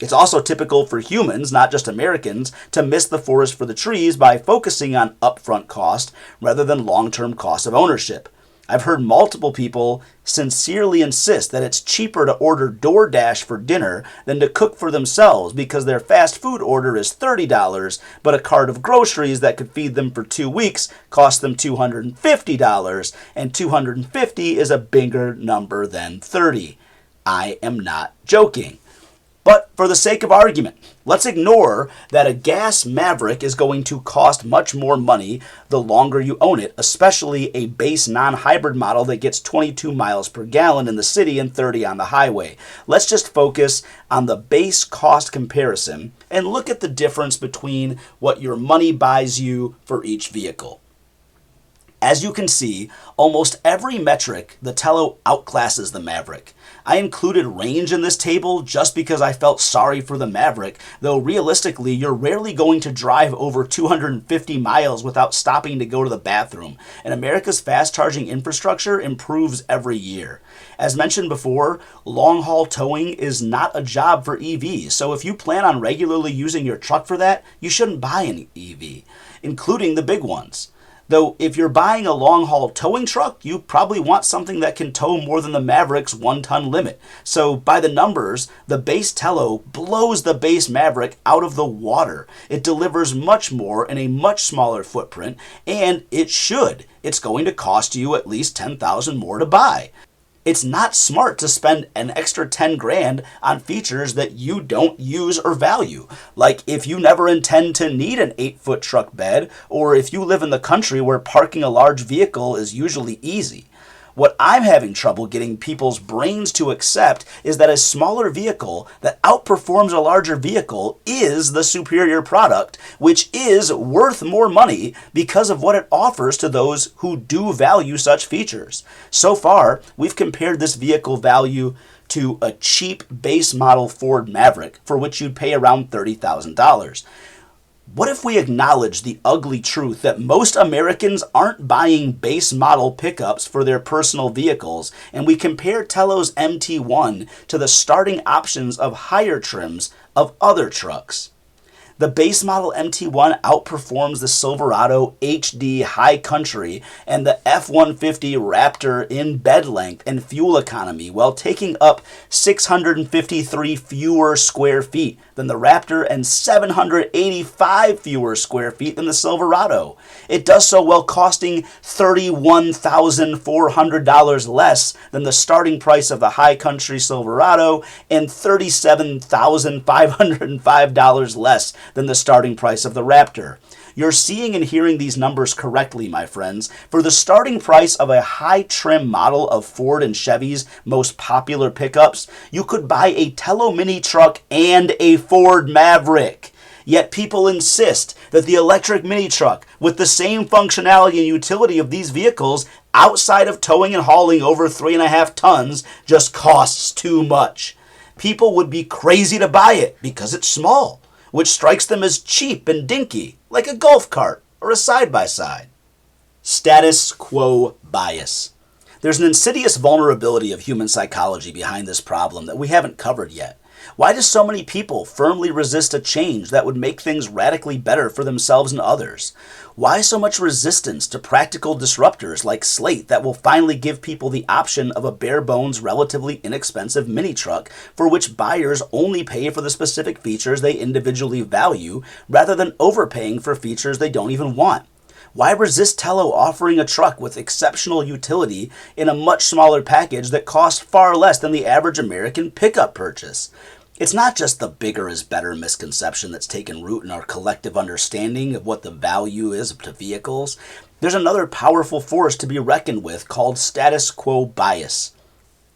It's also typical for humans, not just Americans, to miss the forest for the trees by focusing on upfront cost rather than long-term cost of ownership. I've heard multiple people sincerely insist that it's cheaper to order DoorDash for dinner than to cook for themselves because their fast food order is $30, but a cart of groceries that could feed them for 2 weeks costs them $250, and $250 is a bigger number than $30. I am not joking. But for the sake of argument, let's ignore that a gas Maverick is going to cost much more money the longer you own it, especially a base non-hybrid model that gets 22 miles per gallon in the city and 30 on the highway. Let's just focus on the base cost comparison and look at the difference between what your money buys you for each vehicle. As you can see, almost every metric, the Telo outclasses the Maverick. I included range in this table just because I felt sorry for the Maverick, though realistically, you're rarely going to drive over 250 miles without stopping to go to the bathroom, and America's fast charging infrastructure improves every year. As mentioned before, long-haul towing is not a job for EVs, so if you plan on regularly using your truck for that, you shouldn't buy an EV, including the big ones. Though if you're buying a long-haul towing truck, you probably want something that can tow more than the Maverick's 1-ton limit. So by the numbers, the base Telo blows the base Maverick out of the water. It delivers much more in a much smaller footprint, and it should. It's going to cost you at least $10,000 more to buy. It's not smart to spend an extra 10 grand on features that you don't use or value. Like if you never intend to need an 8-foot truck bed, or if you live in the country where parking a large vehicle is usually easy. What I'm having trouble getting people's brains to accept is that a smaller vehicle that outperforms a larger vehicle is the superior product, which is worth more money because of what it offers to those who do value such features. So far, we've compared this vehicle value to a cheap base model Ford Maverick, for which you'd pay around $30,000. What if we acknowledge the ugly truth that most Americans aren't buying base model pickups for their personal vehicles, and we compare Telo's MT1 to the starting options of higher trims of other trucks? The base model MT1 outperforms the Silverado HD High Country and the F-150 Raptor in bed length and fuel economy while taking up 653 fewer square feet than the Raptor and 785 fewer square feet than the Silverado. It does so while costing $31,400 less than the starting price of the High Country Silverado and $37,505 less than the starting price of the Raptor. You're seeing and hearing these numbers correctly, my friends. For the starting price of a high-trim model of Ford and Chevy's most popular pickups, you could buy a Telo mini truck and a Ford Maverick. Yet people insist that the electric mini truck, with the same functionality and utility of these vehicles, outside of towing and hauling over 3.5 tons, just costs too much. People would be crazy to buy it because it's small, which strikes them as cheap and dinky, like a golf cart or a side-by-side. Status quo bias. There's an insidious vulnerability of human psychology behind this problem that we haven't covered yet. Why do so many people firmly resist a change that would make things radically better for themselves and others? Why so much resistance to practical disruptors like Slate that will finally give people the option of a bare-bones, relatively inexpensive mini truck for which buyers only pay for the specific features they individually value rather than overpaying for features they don't even want? Why resist Telo offering a truck with exceptional utility in a much smaller package that costs far less than the average American pickup purchase? It's not just the bigger is better misconception that's taken root in our collective understanding of what the value is to vehicles. There's another powerful force to be reckoned with called status quo bias.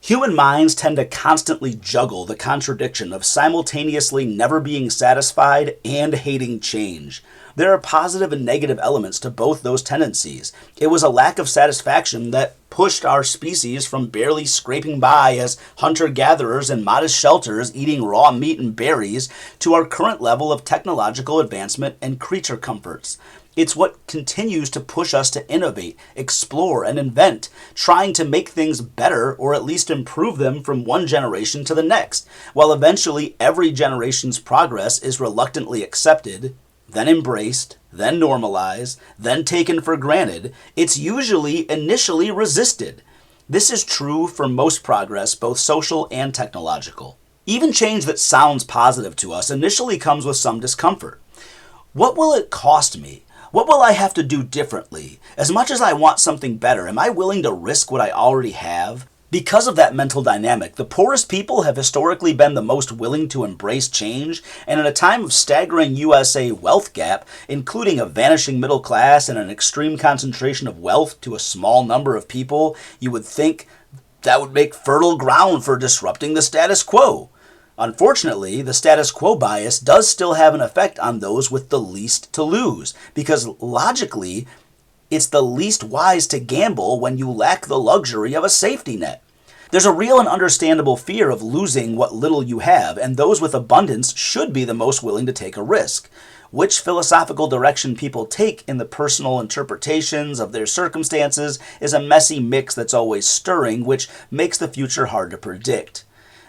Human minds tend to constantly juggle the contradiction of simultaneously never being satisfied and hating change. There are positive and negative elements to both those tendencies. It was a lack of satisfaction that pushed our species from barely scraping by as hunter-gatherers in modest shelters eating raw meat and berries to our current level of technological advancement and creature comforts. It's what continues to push us to innovate, explore, and invent, trying to make things better or at least improve them from one generation to the next, while eventually every generation's progress is reluctantly accepted, then embraced, then normalized, then taken for granted. It's usually initially resisted. This is true for most progress, both social and technological. Even change that sounds positive to us initially comes with some discomfort. What will it cost me? What will I have to do differently? As much as I want something better, am I willing to risk what I already have? Because of that mental dynamic, the poorest people have historically been the most willing to embrace change, and in a time of staggering USA wealth gap, including a vanishing middle class and an extreme concentration of wealth to a small number of people, you would think that would make fertile ground for disrupting the status quo. Unfortunately, the status quo bias does still have an effect on those with the least to lose, because logically, it's the least wise to gamble when you lack the luxury of a safety net. There's a real and understandable fear of losing what little you have, and those with abundance should be the most willing to take a risk. Which philosophical direction people take in the personal interpretations of their circumstances is a messy mix that's always stirring, which makes the future hard to predict.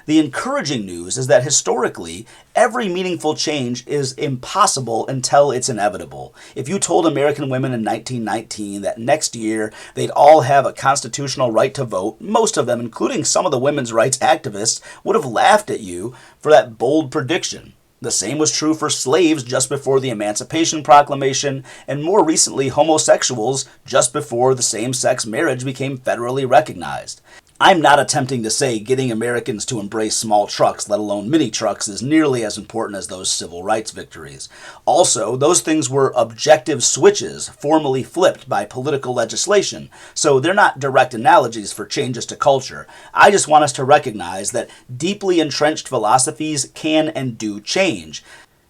The encouraging news is that historically, every meaningful change is impossible until it's inevitable. If you told American women in 1919 that next year they'd all have a constitutional right to vote, most of them, including some of the women's rights activists, would have laughed at you for that bold prediction. The same was true for slaves just before the Emancipation Proclamation, and more recently homosexuals just before the same-sex marriage became federally recognized. I'm not attempting to say getting Americans to embrace small trucks, let alone mini trucks, is nearly as important as those civil rights victories. Also, those things were objective switches formally flipped by political legislation, so they're not direct analogies for changes to culture. I just want us to recognize that deeply entrenched philosophies can and do change.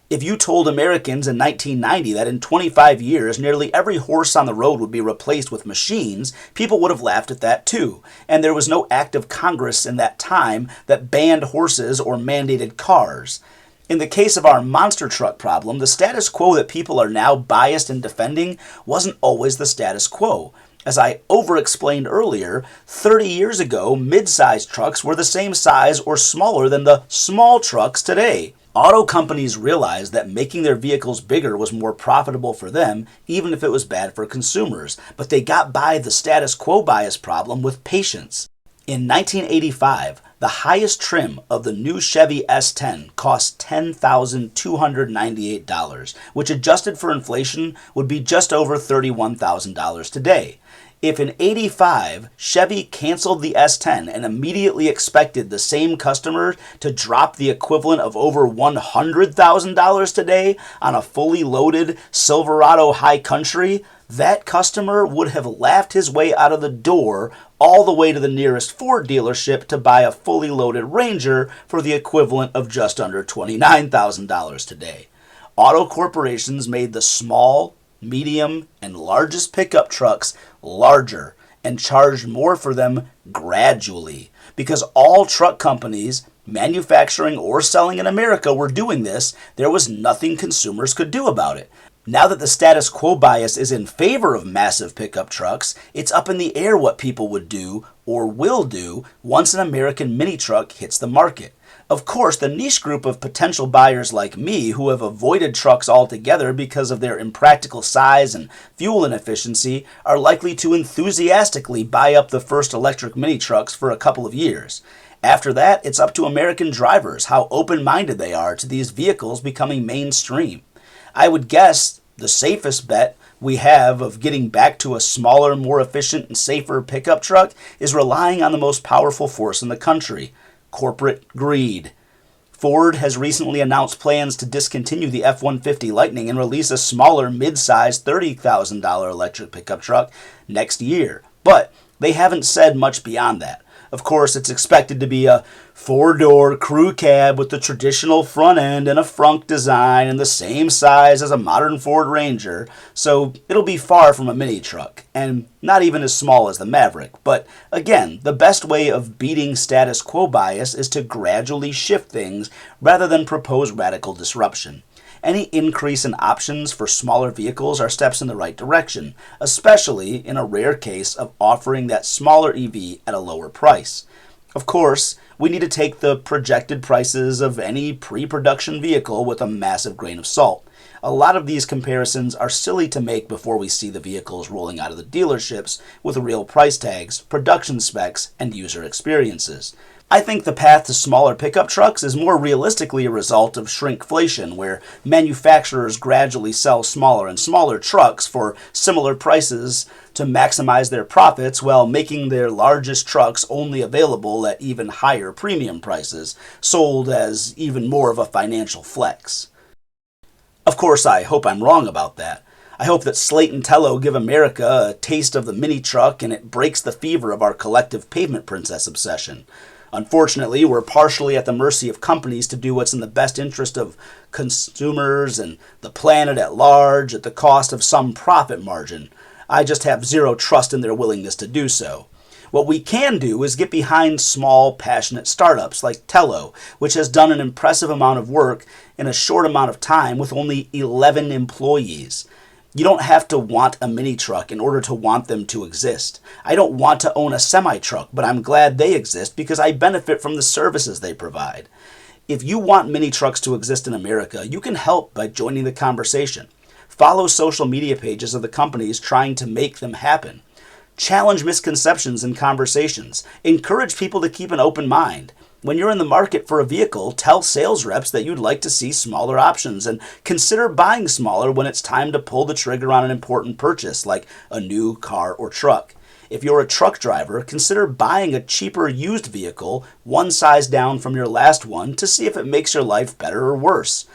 If you told Americans in 1990 that in 25 years nearly every horse on the road would be replaced with machines, people would have laughed at that too. And there was no act of Congress in that time that banned horses or mandated cars. In the case of our monster truck problem, the status quo that people are now biased in defending wasn't always the status quo. As I over-explained earlier, 30 years ago, mid-sized trucks were the same size or smaller than the small trucks today. Auto companies realized that making their vehicles bigger was more profitable for them, even if it was bad for consumers, but they got by the status quo bias problem with patience. In 1985, the highest trim of the new Chevy S10 cost $10,298, which adjusted for inflation would be just over $31,000 today. If in '85 Chevy canceled the S10 and immediately expected the same customer to drop the equivalent of over $100,000 today on a fully loaded Silverado High Country, that customer would have laughed his way out of the door all the way to the nearest Ford dealership to buy a fully loaded Ranger for the equivalent of just under $29,000 today. Auto corporations made the small, medium, and largest pickup trucks larger and charged more for them gradually. Because all truck companies, manufacturing or selling in America, were doing this, there was nothing consumers could do about it. Now that the status quo bias is in favor of massive pickup trucks, it's up in the air what people would do or will do once an American mini truck hits the market. Of course, the niche group of potential buyers like me who have avoided trucks altogether because of their impractical size and fuel inefficiency are likely to enthusiastically buy up the first electric mini trucks for a couple of years. After that, it's up to American drivers how open-minded they are to these vehicles becoming mainstream. I would guess the safest bet we have of getting back to a smaller, more efficient, and safer pickup truck is relying on the most powerful force in the country: corporate greed. Ford has recently announced plans to discontinue the F-150 Lightning and release a smaller mid-size $30,000 electric pickup truck next year. But they haven't said much beyond that. Of course, it's expected to be a four-door crew cab with the traditional front end and a frunk design and the same size as a modern Ford Ranger, so it'll be far from a mini truck, and not even as small as the Maverick. But again, the best way of beating status quo bias is to gradually shift things rather than propose radical disruption. Any increase in options for smaller vehicles are steps in the right direction, especially in a rare case of offering that smaller EV at a lower price. Of course, we need to take the projected prices of any pre-production vehicle with a massive grain of salt. A lot of these comparisons are silly to make before we see the vehicles rolling out of the dealerships with real price tags, production specs, and user experiences. I think the path to smaller pickup trucks is more realistically a result of shrinkflation, where manufacturers gradually sell smaller and smaller trucks for similar prices to maximize their profits while making their largest trucks only available at even higher premium prices, sold as even more of a financial flex. Of course, I hope I'm wrong about that. I hope that Slate and Telo give America a taste of the mini truck and it breaks the fever of our collective pavement princess obsession. Unfortunately, we're partially at the mercy of companies to do what's in the best interest of consumers and the planet at large at the cost of some profit margin. I just have zero trust in their willingness to do so. What we can do is get behind small, passionate startups like Telo, which has done an impressive amount of work in a short amount of time with only 11 employees. You don't have to want a mini truck in order to want them to exist. I don't want to own a semi-truck, but I'm glad they exist because I benefit from the services they provide. If you want mini trucks to exist in America, you can help by joining the conversation. Follow social media pages of the companies trying to make them happen. Challenge misconceptions in conversations. Encourage people to keep an open mind. When you're in the market for a vehicle, tell sales reps that you'd like to see smaller options and consider buying smaller when it's time to pull the trigger on an important purchase like a new car or truck. If you're a truck driver, consider buying a cheaper used vehicle, one size down from your last one, to see if it makes your life better or worse.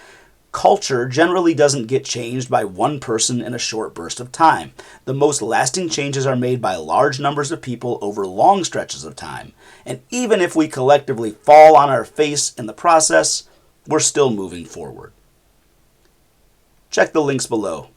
Culture generally doesn't get changed by one person in a short burst of time. The most lasting changes are made by large numbers of people over long stretches of time. And even if we collectively fall on our face in the process, we're still moving forward. Check the links below